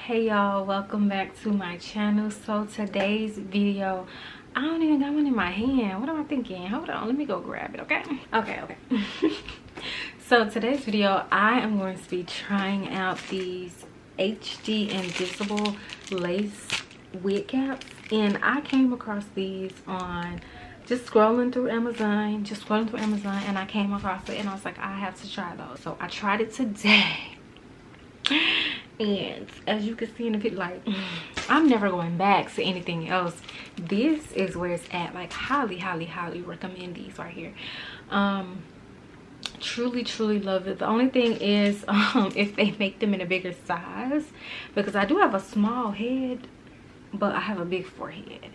Hey y'all, welcome back to my channel. So today's video, I don't even got one in my hand. What am I thinking? Hold on, let me go grab it. Okay. So today's video, I am going to be trying out these HD invisible lace wig caps, and I came across these on just scrolling through Amazon, and I came across it and I was like, I have to try those. So I tried it today. And as you can see in the video, like, I'm never going back to anything else. This is where it's at. Like, highly recommend these right here. Truly love it. The only thing is if they make them in a bigger size, because I do have a small head but I have a big forehead.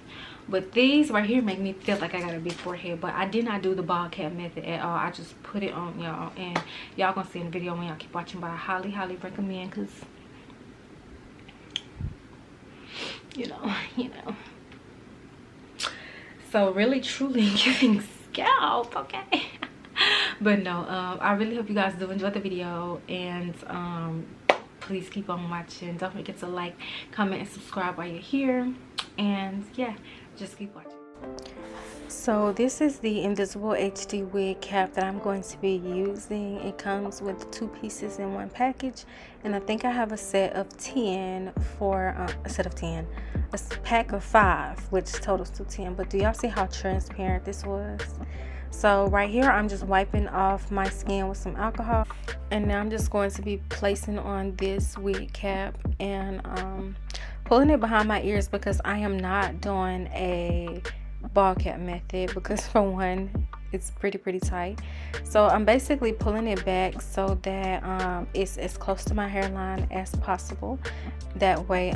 But these right here make me feel like I got a big forehead. But I did not do the bald cap method at all. I just put it on, y'all, and y'all gonna see in the video when y'all keep watching. But I highly recommend, because you know, so really truly giving scalp, okay. But no, I really hope you guys do enjoy the video, and please keep on watching. Don't forget to like, comment, and subscribe while you're here. And yeah, just keep watching. So this is the invisible HD wig cap that I'm going to be using. It comes with 2 pieces in one package, and I think I have a set of 10 for a pack of 5, which totals to 10. But do y'all see how transparent this was? So right here, I'm just wiping off my skin with some alcohol, and now I'm just going to be placing on this wig cap and pulling it behind my ears, because I am not doing a ball cap method, because for one, it's pretty tight. So I'm basically pulling it back so that it's as close to my hairline as possible. That way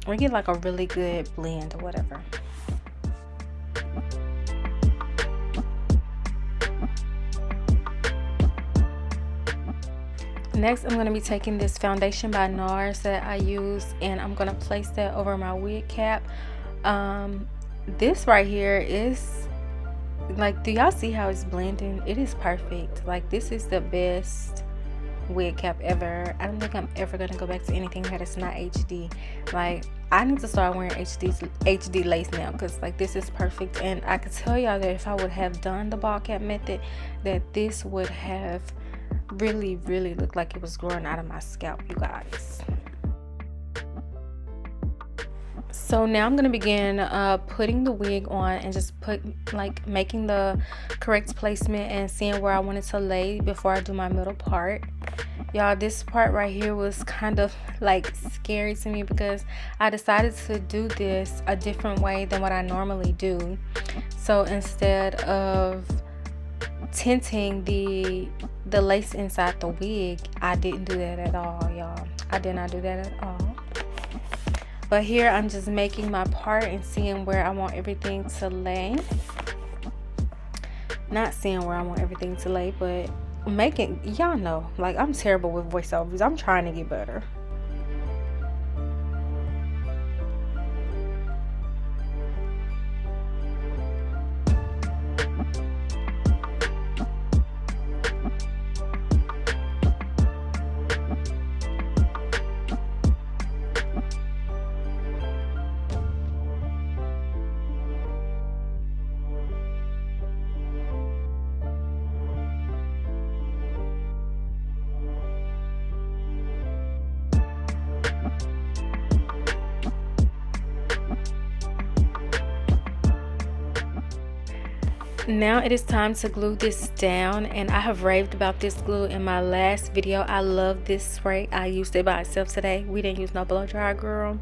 we get like a really good blend or whatever. Next, I'm going to be taking this foundation by NARS that I use, and I'm going to place that over my wig cap. This right here is like, do y'all see how it's blending? It is perfect. Like, this is the best wig cap ever. I don't think I'm ever going to go back to anything that is not HD. Like, I need to start wearing HD lace now, because like, this is perfect. And I could tell y'all that if I would have done the ball cap method, that this would have really looked like it was growing out of my scalp, you guys. So now I'm going to begin putting the wig on, and just making the correct placement and seeing where I want it to lay before I do my middle part. Y'all, this part right here was kind of like scary to me, because I decided to do this a different way than what I normally do. So instead of tinting the lace inside the wig, I didn't do that at all, y'all. I did not do that at all. But here I'm just making my part and seeing where I want everything to lay. Not seeing where I want everything to lay, but making, y'all know, like, I'm terrible with voiceovers. I'm trying to get better. Now it is time to glue this down, and I have raved about this glue in my last video. I love this spray. I used it by itself today. We didn't use no blow dry, girl,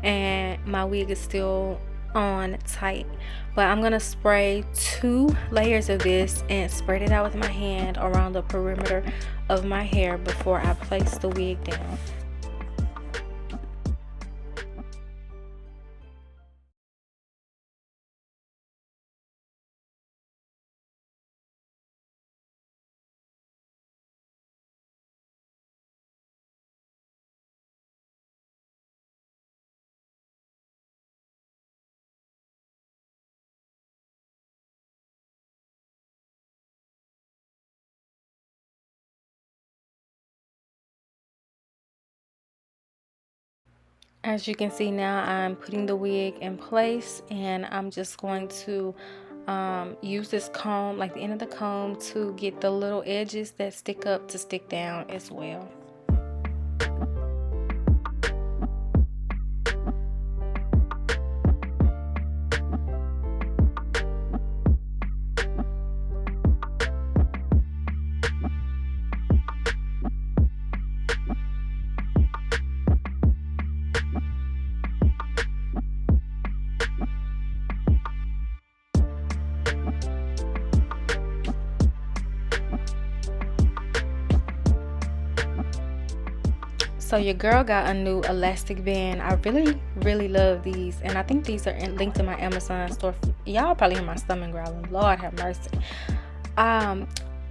and my wig is still on tight. But I'm gonna spray 2 layers of this and spread it out with my hand around the perimeter of my hair before I place the wig down. As you can see now, I'm putting the wig in place, and I'm just going to use this comb, like the end of the comb, to get the little edges that stick up to stick down as well. So your girl got a new elastic band. I really love these, and I think these are linked to my Amazon store. Y'all probably hear my stomach growling. Lord have mercy.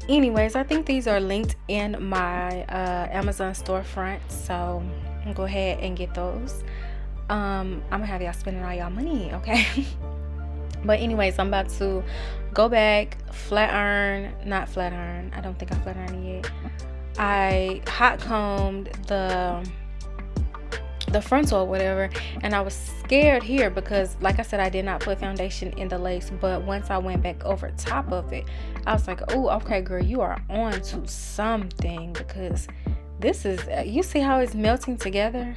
Anyways, I think these are linked in my Amazon storefront, so go ahead and get those. I'm gonna have y'all spending all y'all money, okay? But anyways, I'm about to go back, not flat iron. I don't think I flat ironed it yet. I hot combed the frontal or whatever, and I was scared here because, like I said, I did not put foundation in the lace. But once I went back over top of it, I was like, oh, okay, girl, you are on to something, because this is, you see how it's melting together?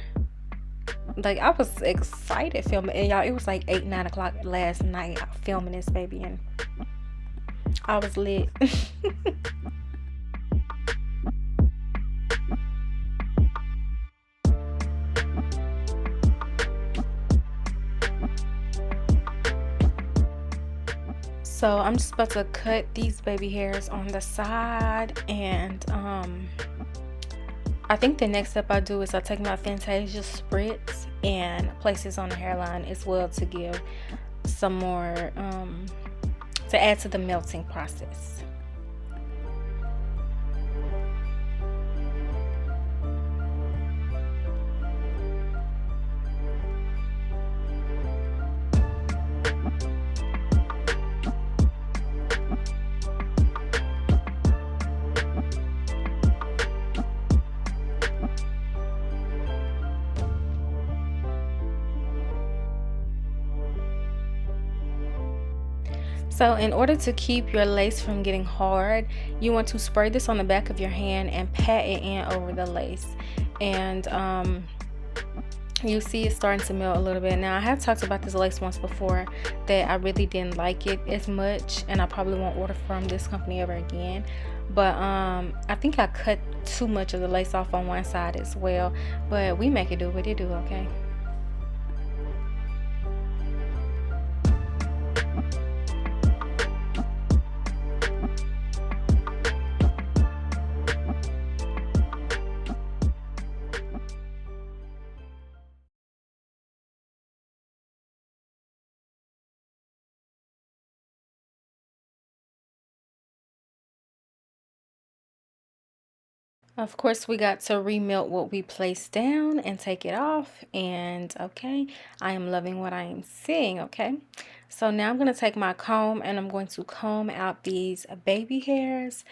Like, I was excited filming, and y'all, it was like 8-9 o'clock last night filming this baby, and I was lit. So I'm just about to cut these baby hairs on the side, and I think the next step I do is I take my Fantasia spritz and place this on the hairline as well, to give some more to add to the melting process. So in order to keep your lace from getting hard, you want to spray this on the back of your hand and pat it in over the lace. And you see it's starting to melt a little bit. Now, I have talked about this lace once before, that I really didn't like it as much, and I probably won't order from this company ever again. But I think I cut too much of the lace off on one side as well. But we make it do what it do, okay? Of course, we got to remelt what we placed down and take it off. And okay, I am loving what I am seeing, okay? So now I'm going to take my comb and I'm going to comb out these baby hairs.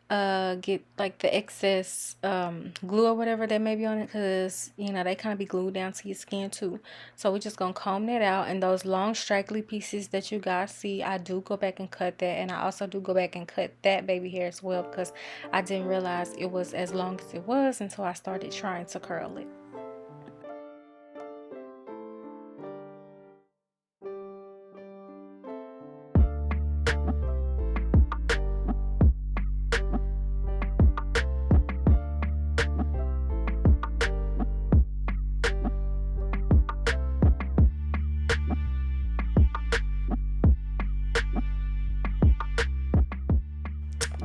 Get like the excess glue or whatever that may be on it, because you know they kind of be glued down to your skin too. So we're just gonna comb that out, and those long straggly pieces that you guys see, I do go back and cut that, and I also do go back and cut that baby hair as well, because I didn't realize it was as long as it was until I started trying to curl it.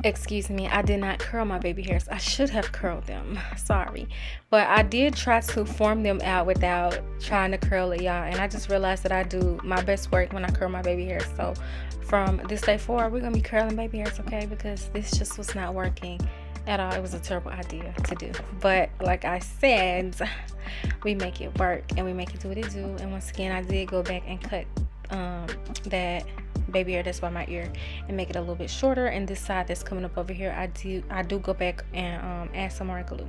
Excuse me, I did not curl my baby hairs. I should have curled them. Sorry. But I did try to form them out without trying to curl it, y'all. And I just realized that I do my best work when I curl my baby hairs. So from this day forward, we're going to be curling baby hairs, okay? Because this just was not working at all. It was a terrible idea to do. But like I said, we make it work and we make it do what it do. And once again, I did go back and cut that baby hair that's by my ear and make it a little bit shorter, and this side that's coming up over here, I do go back and add some more glue.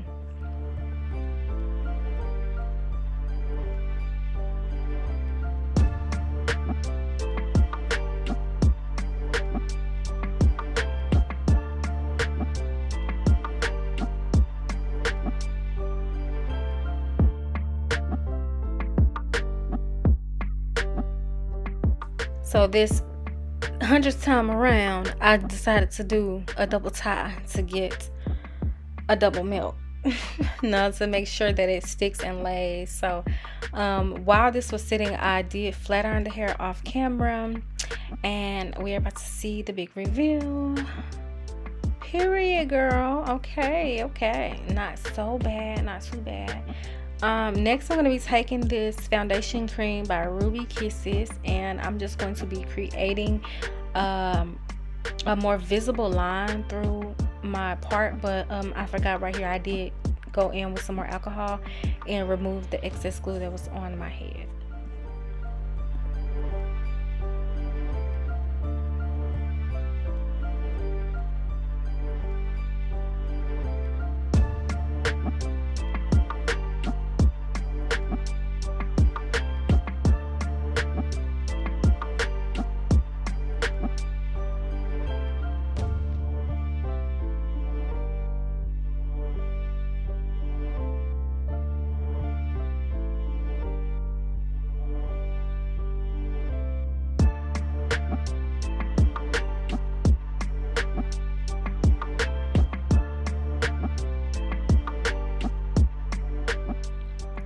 So this 100th time around, I decided to do a double tie to get a double milk. Now, to make sure that it sticks and lays. So while this was sitting, I did flat iron the hair off camera, and we're about to see the big reveal. Period, girl. Okay, not so bad, not too bad. Next I'm going to be taking this foundation cream by Ruby Kisses, and I'm just going to be creating a more visible line through my part, but I forgot right here I did go in with some more alcohol and remove the excess glue that was on my head.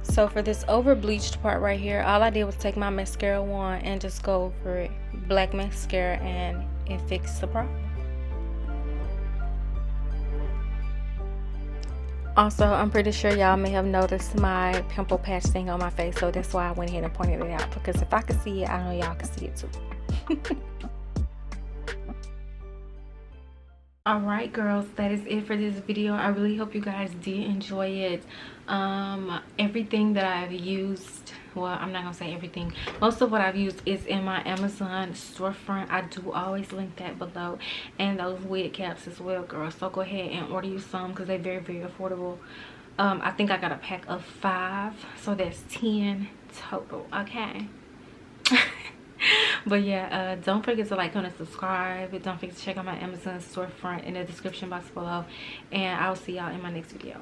So for this over bleached part right here, all I did was take my mascara wand and just go over it, black mascara, and it fixed the problem. Also, I'm pretty sure y'all may have noticed my pimple patch thing on my face, so that's why I went ahead and pointed it out, because if I could see it, I know y'all can see it too. Alright girls, that is it for this video. I really hope you guys did enjoy it. Everything that I've used, well, I'm not gonna say everything, most of what I've used is in my Amazon storefront. I do always link that below, and those wig caps as well, girls. So go ahead and order you some, because they're very, very affordable. I think I got a pack of 5, so that's 10 total. Okay. But yeah, don't forget to like, comment, and subscribe. Don't forget to check out my Amazon storefront in the description box below, and I'll see y'all in my next video.